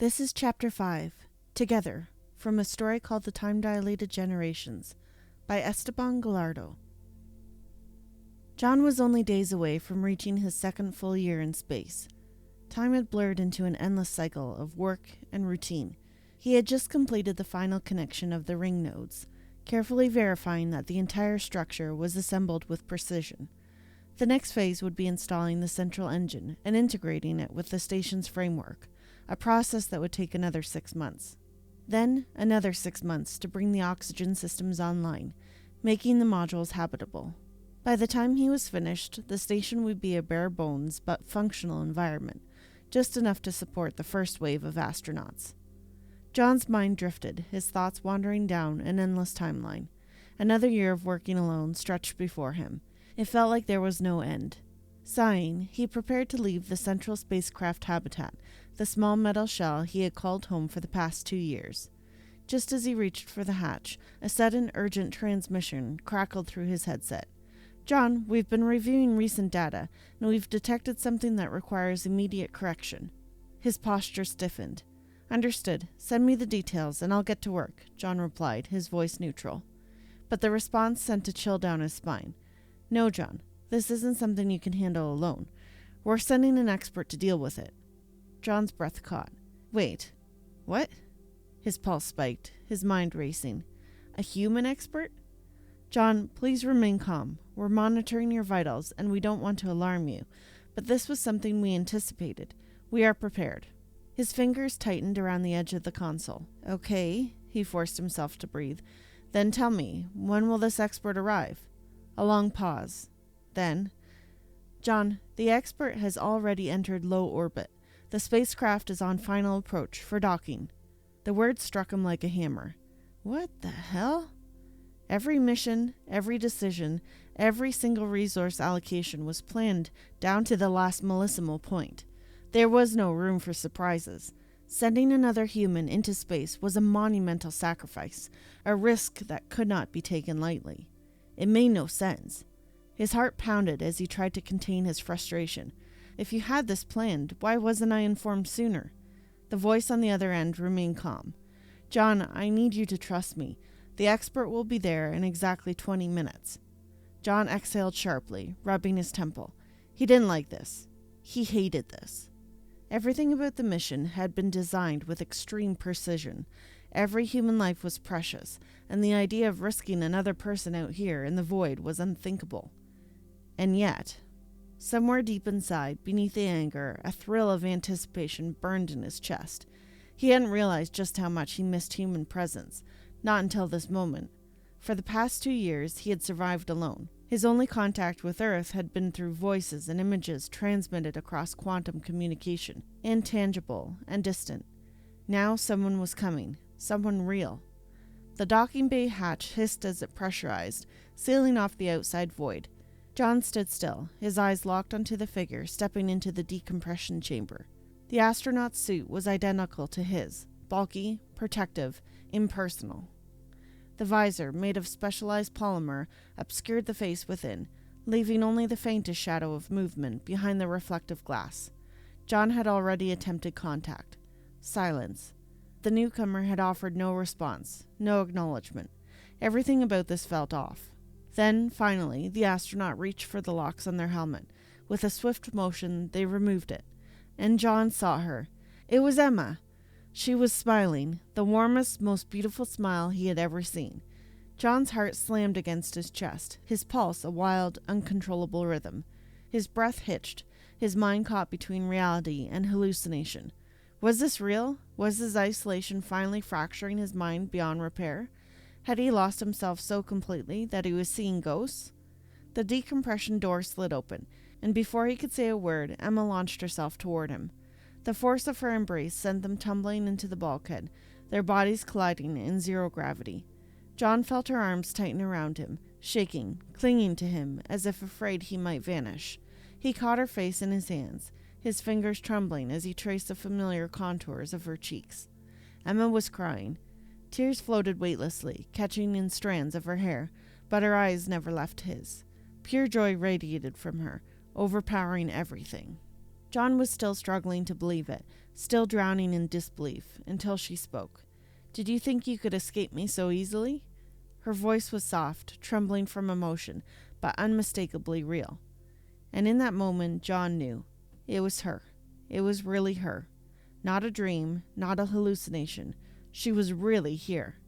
This is Chapter 5, Together, from a story called The Time-Dilated Generations, by Esteban Gallardo. John was only days away from reaching his second full year in space. Time had blurred into an endless cycle of work and routine. He had just completed the final connection of the ring nodes, carefully verifying that the entire structure was assembled with precision. The next phase would be installing the central engine and integrating it with the station's framework, a process that would take another 6 months. Then, another 6 months to bring the oxygen systems online, making the modules habitable. By the time he was finished, the station would be a bare bones but functional environment, just enough to support the first wave of astronauts. John's mind drifted, his thoughts wandering down an endless timeline. Another year of working alone stretched before him. It felt like there was no end. Sighing, he prepared to leave the central spacecraft habitat, the small metal shell he had called home for the past 2 years. Just as he reached for the hatch, a sudden urgent transmission crackled through his headset. "John, we've been reviewing recent data, and we've detected something that requires immediate correction." His posture stiffened. "Understood. Send me the details, and I'll get to work," John replied, his voice neutral. But the response sent a chill down his spine. "No, John. This isn't something you can handle alone. We're sending an expert to deal with it." John's breath caught. "Wait. What?" His pulse spiked, his mind racing. "A human expert?" "John, please remain calm. We're monitoring your vitals, and we don't want to alarm you. But this was something we anticipated. We are prepared." His fingers tightened around the edge of the console. "Okay," he forced himself to breathe. "Then tell me, when will this expert arrive?" A long pause. Then, "John, the expert has already entered low orbit. The spacecraft is on final approach for docking." The words struck him like a hammer. What the hell? Every mission, every decision, every single resource allocation was planned down to the last millesimal point. There was no room for surprises. Sending another human into space was a monumental sacrifice, a risk that could not be taken lightly. It made no sense. His heart pounded as he tried to contain his frustration. "If you had this planned, why wasn't I informed sooner?" The voice on the other end remained calm. "John, I need you to trust me. The expert will be there in exactly 20 minutes. John exhaled sharply, rubbing his temple. He didn't like this. He hated this. Everything about the mission had been designed with extreme precision. Every human life was precious, and the idea of risking another person out here in the void was unthinkable. And yet, somewhere deep inside, beneath the anger, a thrill of anticipation burned in his chest. He hadn't realized just how much he missed human presence, not until this moment. For the past 2 years, he had survived alone. His only contact with Earth had been through voices and images transmitted across quantum communication, intangible and distant. Now someone was coming, someone real. The docking bay hatch hissed as it pressurized, sealing off the outside void. John stood still, his eyes locked onto the figure stepping into the decompression chamber. The astronaut's suit was identical to his, bulky, protective, impersonal. The visor, made of specialized polymer, obscured the face within, leaving only the faintest shadow of movement behind the reflective glass. John had already attempted contact. Silence. The newcomer had offered no response, no acknowledgement. Everything about this felt off. Then, finally, the astronaut reached for the locks on their helmet. With a swift motion, they removed it. And John saw her. It was Emma. She was smiling, the warmest, most beautiful smile he had ever seen. John's heart slammed against his chest, his pulse a wild, uncontrollable rhythm. His breath hitched, his mind caught between reality and hallucination. Was this real? Was his isolation finally fracturing his mind beyond repair? Had he lost himself so completely that he was seeing ghosts? The decompression door slid open, and before he could say a word, Emma launched herself toward him. The force of her embrace sent them tumbling into the bulkhead, their bodies colliding in zero gravity. John felt her arms tighten around him, shaking, clinging to him as if afraid he might vanish. He caught her face in his hands, his fingers trembling as he traced the familiar contours of her cheeks. Emma was crying. Tears floated weightlessly, catching in strands of her hair, but her eyes never left his. Pure joy radiated from her, overpowering everything. John was still struggling to believe it, still drowning in disbelief, until she spoke. "Did you think you could escape me so easily?" Her voice was soft, trembling from emotion, but unmistakably real. And in that moment, John knew. It was her. It was really her. Not a dream, not a hallucination. She was really here.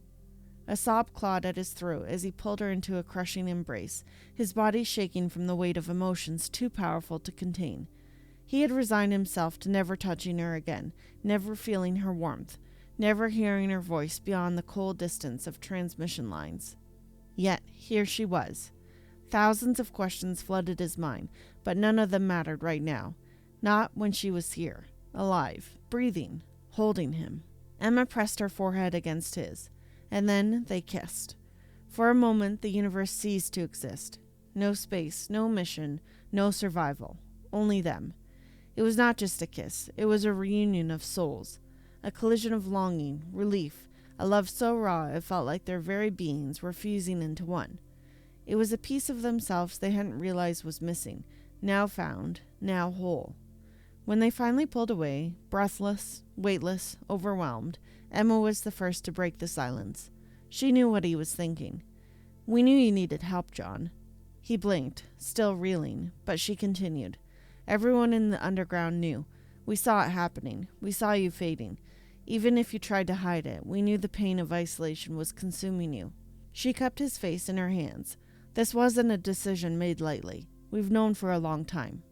A sob clawed at his throat as he pulled her into a crushing embrace, his body shaking from the weight of emotions too powerful to contain. He had resigned himself to never touching her again, never feeling her warmth, never hearing her voice beyond the cold distance of transmission lines. Yet here she was. Thousands of questions flooded his mind, but none of them mattered right now. Not when she was here, alive, breathing, holding him. Emma pressed her forehead against his, and then they kissed. For a moment, the universe ceased to exist. No space, no mission, no survival. Only them. It was not just a kiss. It was a reunion of souls. A collision of longing, relief, a love so raw it felt like their very beings were fusing into one. It was a piece of themselves they hadn't realized was missing, now found, now whole. When they finally pulled away, breathless, weightless, overwhelmed, Emma was the first to break the silence. She knew what he was thinking. "We knew you needed help, John." He blinked, still reeling, but she continued. "Everyone in the underground knew. We saw it happening. We saw you fading. Even if you tried to hide it, we knew the pain of isolation was consuming you." She cupped his face in her hands. "This wasn't a decision made lightly. We've known for a long time."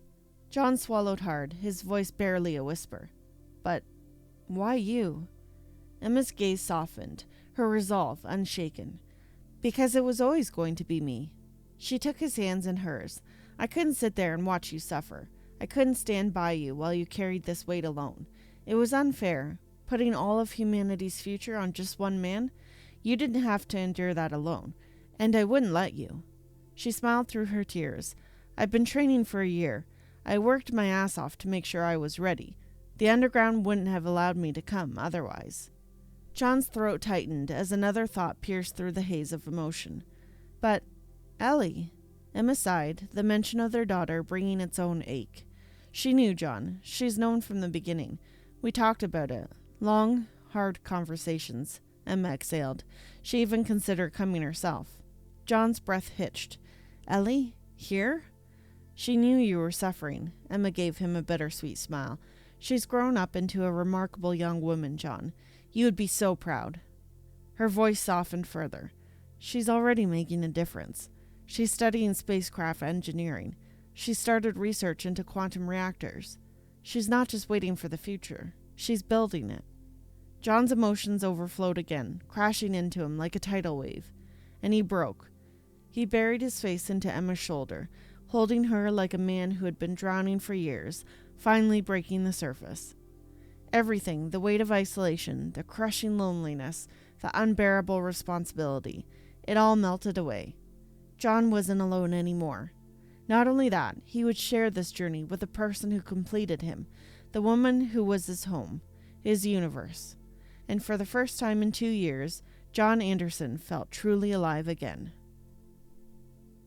John swallowed hard, his voice barely a whisper. "But why you?" Emma's gaze softened, her resolve unshaken. "Because it was always going to be me." She took his hands in hers. "I couldn't sit there and watch you suffer. I couldn't stand by you while you carried this weight alone. It was unfair, putting all of humanity's future on just one man. You didn't have to endure that alone, and I wouldn't let you." She smiled through her tears. "I've been training for a year. I worked my ass off to make sure I was ready. The underground wouldn't have allowed me to come otherwise." John's throat tightened as another thought pierced through the haze of emotion. "But, Ellie," Emma sighed, the mention of their daughter bringing its own ache. "She knew, John. She's known from the beginning. We talked about it. Long, hard conversations." Emma exhaled. She even considered coming herself. John's breath hitched. "Ellie? Here?" "She knew you were suffering." Emma gave him a bittersweet smile. "She's grown up into a remarkable young woman, John. You would be so proud." Her voice softened further. "She's already making a difference. She's studying spacecraft engineering. She started research into quantum reactors. She's not just waiting for the future. She's building it." John's emotions overflowed again, crashing into him like a tidal wave. And he broke. He buried his face into Emma's shoulder, holding her like a man who had been drowning for years, finally breaking the surface. Everything, the weight of isolation, the crushing loneliness, the unbearable responsibility, it all melted away. John wasn't alone anymore. Not only that, he would share this journey with the person who completed him, the woman who was his home, his universe. And for the first time in 2 years, John Anderson felt truly alive again.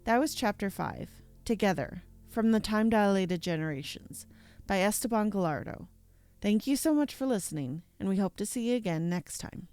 That was Chapter 5, Together, from the Time-Dilated Generations, by Esteban Gallardo. Thank you so much for listening, and we hope to see you again next time.